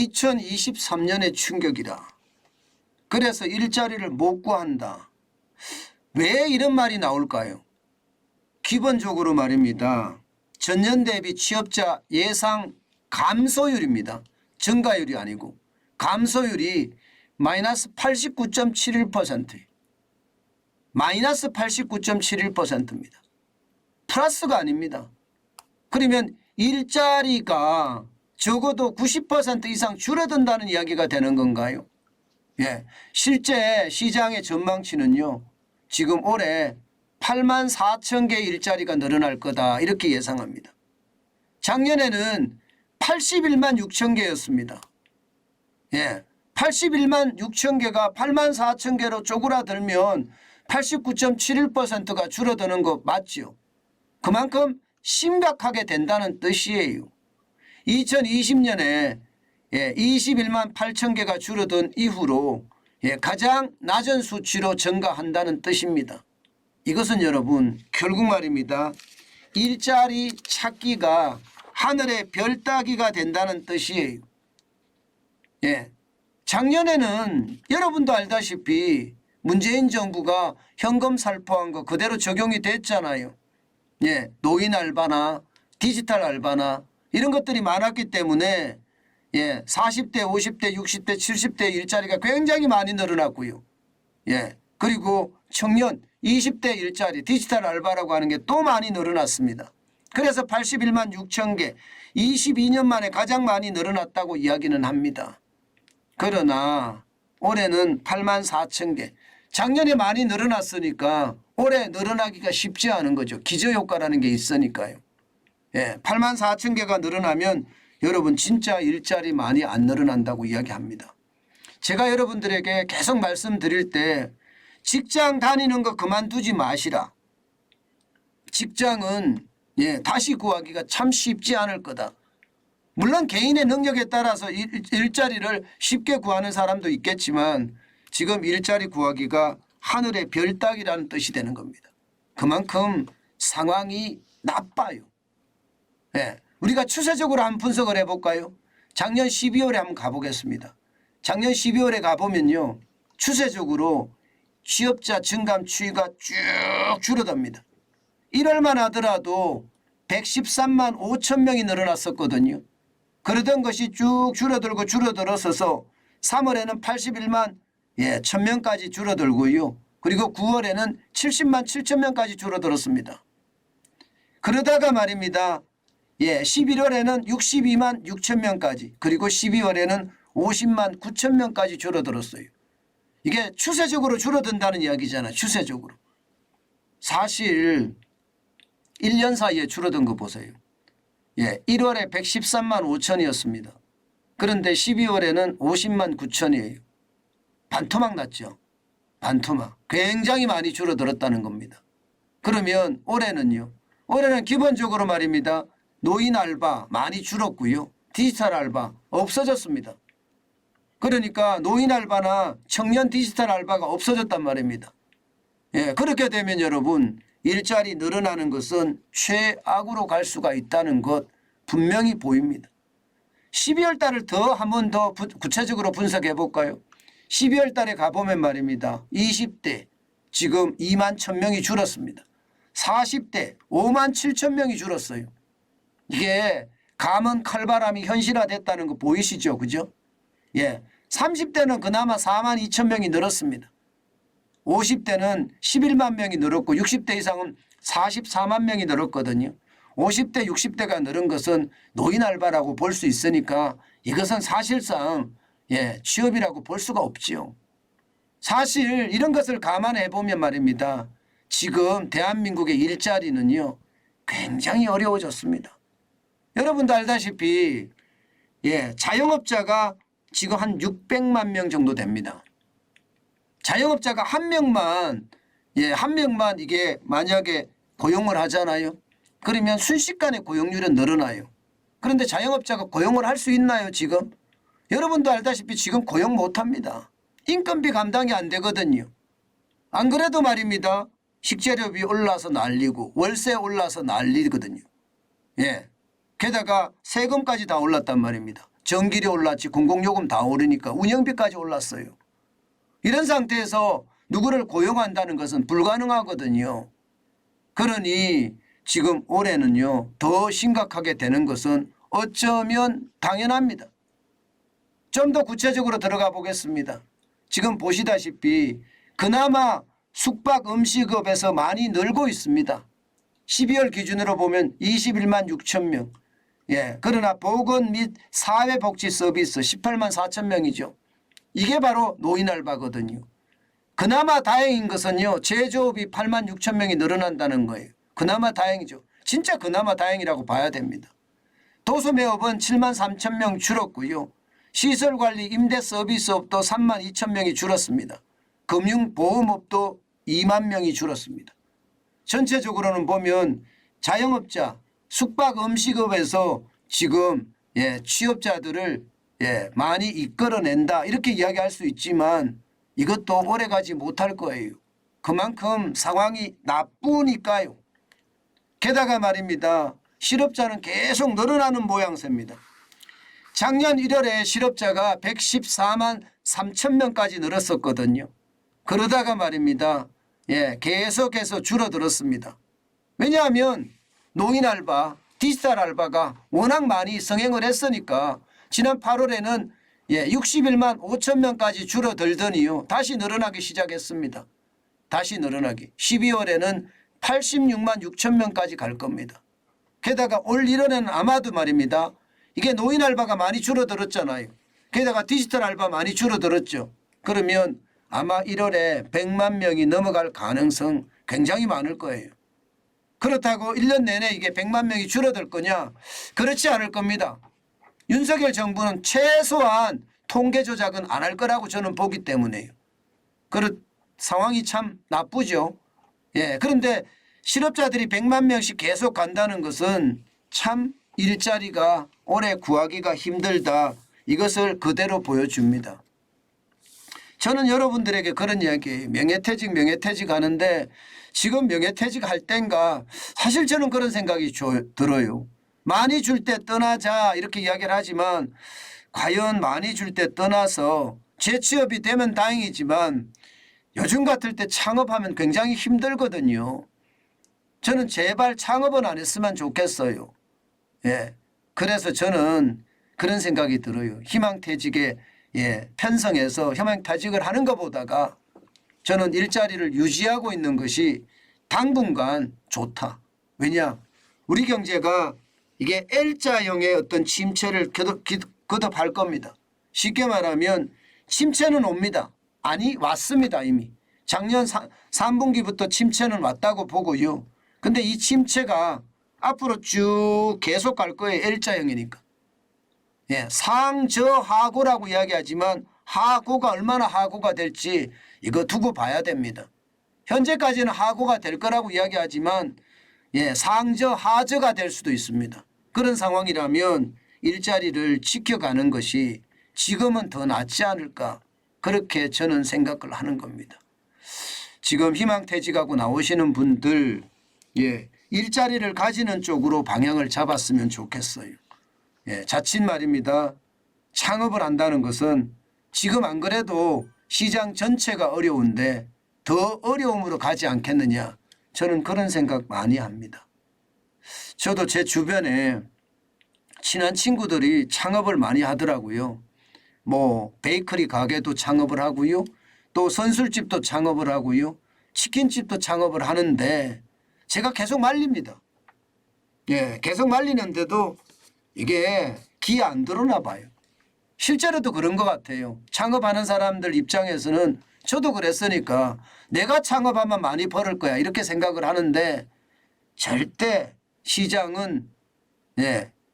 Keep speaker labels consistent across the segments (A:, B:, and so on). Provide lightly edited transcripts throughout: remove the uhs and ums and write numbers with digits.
A: 2023년의 충격이라. 그래서 일자리를 못 구한다. 왜 이런 말이 나올까요? 기본적으로 말입니다. 전년 대비 취업자 예상 감소율입니다. 증가율이 아니고 감소율이 마이너스 89.71%. 마이너스 89.71%입니다. 플러스가 아닙니다. 그러면 일자리가 적어도 90% 이상 줄어든다는 이야기가 되는 건가요? 예, 실제 시장의 전망치는요. 지금 올해 8만 4천 개의 일자리가 늘어날 거다 이렇게 예상합니다. 작년에는 81만 6천 개였습니다. 예, 81만 6천 개가 8만 4천 개로 쪼그라들면 89.71%가 줄어드는 거 맞죠? 그만큼 심각하게 된다는 뜻이에요. 2020년에 21만 8천 개가 줄어든 이후로 가장 낮은 수치로 증가한다는 뜻입니다. 이것은 여러분 결국 말입니다. 일자리 찾기가 하늘의 별 따기가 된다는 뜻이에요. 예, 작년에는 여러분도 알다시피 문재인 정부가 현금 살포한 거 그대로 적용이 됐잖아요. 예, 노인 알바나 디지털 알바나 이런 것들이 많았기 때문에 40대, 50대, 60대, 70대 일자리가 굉장히 많이 늘어났고요. 예, 그리고 청년 20대 일자리 디지털 알바라고 하는 게 또 많이 늘어났습니다. 그래서 81만 6천 개 22년 만에 가장 많이 늘어났다고 이야기는 합니다. 그러나 올해는 8만 4천 개. 작년에 많이 늘어났으니까 올해 늘어나기가 쉽지 않은 거죠. 기저효과라는 게 있으니까요. 8만 4천 개가 늘어나면 여러분 진짜 일자리 많이 안 늘어난다고 이야기합니다. 제가 여러분들에게 계속 말씀드릴 때 직장 다니는 거 그만두지 마시라. 직장은 다시 구하기가 참 쉽지 않을 거다. 물론 개인의 능력에 따라서 일자리를 쉽게 구하는 사람도 있겠지만 지금 일자리 구하기가 하늘의 별 따기라는 뜻이 되는 겁니다. 그만큼 상황이 나빠요. 우리가 추세적으로 한번 분석을 해볼까요? 작년 12월에 한번 가보겠습니다. 작년 12월에 가보면요. 추세적으로 취업자 증감 추이가 쭉 줄어듭니다. 1월만 하더라도 113만 5천 명이 늘어났었거든요. 그러던 것이 쭉 줄어들고 줄어들어서서 3월에는 81만 1,000명까지 줄어들고요. 그리고 9월에는 70만 7천 명까지 줄어들었습니다. 그러다가 말입니다. 11월에는 62만 6천 명까지 그리고 12월에는 50만 9천 명까지 줄어들었어요. 이게 추세적으로 줄어든다는 이야기잖아요. 추세적으로. 사실 1년 사이에 줄어든 거 보세요. 1월에 113만 5천이었습니다. 그런데 12월에는 50만 9천이에요. 반토막 났죠. 반토막. 굉장히 많이 줄어들었다는 겁니다. 그러면 올해는요. 올해는 기본적으로 말입니다. 노인 알바 많이 줄었고요. 디지털 알바 없어졌습니다. 그러니까 노인 알바나 청년 디지털 알바가 없어졌단 말입니다. 그렇게 되면 여러분 일자리 늘어나는 것은 최악으로 갈 수가 있다는 것 분명히 보입니다. 12월 달을 더 한 번 더 구체적으로 분석해 볼까요? 12월 달에 가보면 말입니다. 20대 지금 2만 1,000명이 줄었습니다. 40대 5만 7천 명이 줄었어요. 이게 감은 칼바람이 현실화됐다는 거 보이시죠? 그죠? 30대는 그나마 4만 2천 명이 늘었습니다. 50대는 11만 명이 늘었고 60대 이상은 44만 명이 늘었거든요. 50대 60대가 늘은 것은 노인 알바라고 볼 수 있으니까 이것은 사실상 취업이라고 볼 수가 없지요. 사실 이런 것을 감안해 보면 말입니다. 지금 대한민국의 일자리는요. 굉장히 어려워졌습니다. 여러분도 알다시피 자영업자가 지금 한 600만 명 정도 됩니다. 자영업자가 한 명만 이게 만약에 고용을 하잖아요. 그러면 순식간에 고용률은 늘어나요. 그런데 자영업자가 고용을 할 수 있나요 지금? 여러분도 알다시피 지금 고용 못합니다. 인건비 감당이 안 되거든요. 안 그래도 말입니다. 식재료비 올라서 난리고 월세 올라서 난리거든요. 게다가 세금까지 다 올랐단 말입니다. 전기료 올랐지 공공요금 다 오르니까 운영비까지 올랐어요. 이런 상태에서 누구를 고용한다는 것은 불가능하거든요. 그러니 지금 올해는요 더 심각하게 되는 것은 어쩌면 당연합니다. 좀 더 구체적으로 들어가 보겠습니다. 지금 보시다시피 그나마 숙박 음식업에서 많이 늘고 있습니다. 12월 기준으로 보면 21만 6천 명. 예, 그러나 보건 및 사회복지 서비스 18만 4천 명이죠. 이게 바로 노인 알바거든요. 그나마 다행인 것은요 제조업이 8만 6천 명이 늘어난다는 거예요. 그나마 다행이죠. 진짜 그나마 다행이라고 봐야 됩니다. 도소매업은 7만 3천 명 줄었고요. 시설관리 임대 서비스업도 3만 2천 명이 줄었습니다. 금융보험업도 2만 명이 줄었습니다. 전체적으로는 보면 자영업자, 숙박 음식업에서 지금 취업자들을 많이 이끌어낸다 이렇게 이야기할 수 있지만 이것도 오래가지 못할 거예요. 그만큼 상황이 나쁘니까요. 게다가 말입니다. 실업자는 계속 늘어나는 모양새입니다. 작년 1월에 실업자가 114만 3천 명까지 늘었었거든요. 그러다가 말입니다. 계속해서 줄어들었습니다. 왜냐하면 노인 알바, 디지털 알바가 워낙 많이 성행을 했으니까 지난 8월에는 61만 5천 명까지 줄어들더니요. 다시 늘어나기 시작했습니다. 다시 늘어나기. 12월에는 86만 6천 명까지 갈 겁니다. 게다가 올 1월에는 아마도 말입니다. 이게 노인 알바가 많이 줄어들었잖아요. 게다가 디지털 알바 많이 줄어들었죠. 그러면 아마 1월에 100만 명이 넘어갈 가능성 굉장히 많을 거예요. 그렇다고 1년 내내 이게 100만 명이 줄어들 거냐? 그렇지 않을 겁니다. 윤석열 정부는 최소한 통계 조작은 안 할 거라고 저는 보기 때문에요. 상황이 참 나쁘죠. 그런데 실업자들이 100만 명씩 계속 간다는 것은 참 일자리가 올해 구하기가 힘들다. 이것을 그대로 보여줍니다. 저는 여러분들에게 그런 이야기예요. 명예퇴직 하는데 지금 명예퇴직 할 땐가 사실 저는 그런 생각이 들어요. 많이 줄 때 떠나자 이렇게 이야기를 하지만 과연 많이 줄 때 떠나서 재취업이 되면 다행이지만 요즘 같을 때 창업하면 굉장히 힘들거든요. 저는 제발 창업은 안 했으면 좋겠어요. 그래서 저는 그런 생각이 들어요. 희망퇴직에 편성해서 희망퇴직을 하는 것보다가 저는 일자리를 유지하고 있는 것이 당분간 좋다. 왜냐? 우리 경제가 이게 L자형의 어떤 침체를 거듭할 겁니다. 쉽게 말하면 침체는 옵니다. 아니 왔습니다 이미. 작년 3분기부터 침체는 왔다고 보고요. 근데 이 침체가 앞으로 쭉 계속 갈 거예요. L자형이니까. 상저하고라고 이야기하지만 하고가 얼마나 하고가 될지 이거 두고 봐야 됩니다. 현재까지는 하고가 될 거라고 이야기하지만 상저 하저가 될 수도 있습니다. 그런 상황이라면 일자리를 지켜가는 것이 지금은 더 낫지 않을까 그렇게 저는 생각을 하는 겁니다. 지금 희망퇴직하고 나오시는 분들 일자리를 가지는 쪽으로 방향을 잡았으면 좋겠어요. 자칫 말입니다. 창업을 한다는 것은 지금 안 그래도 시장 전체가 어려운데 더 어려움으로 가지 않겠느냐 저는 그런 생각 많이 합니다. 저도 제 주변에 친한 친구들이 창업을 많이 하더라고요. 베이커리 가게도 창업을 하고요. 또 선술집도 창업을 하고요. 치킨집도 창업을 하는데 제가 계속 말립니다. 계속 말리는데도 이게 기에 안 들어나 봐요. 실제로도 그런 것 같아요. 창업하는 사람들 입장에서는 저도 그랬으니까 내가 창업하면 많이 벌을 거야 이렇게 생각을 하는데 절대 시장은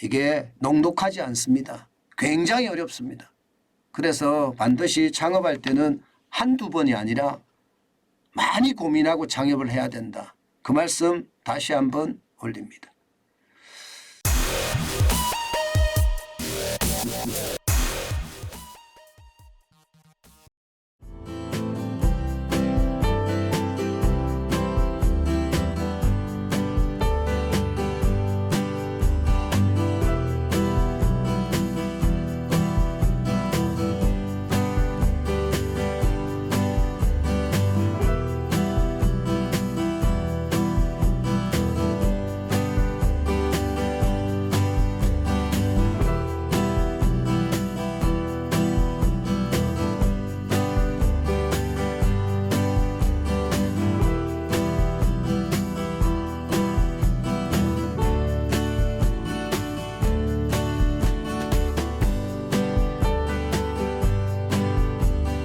A: 이게 녹록하지 않습니다. 굉장히 어렵습니다. 그래서 반드시 창업할 때는 한두 번이 아니라 많이 고민하고 창업을 해야 된다. 그 말씀 다시 한번 올립니다.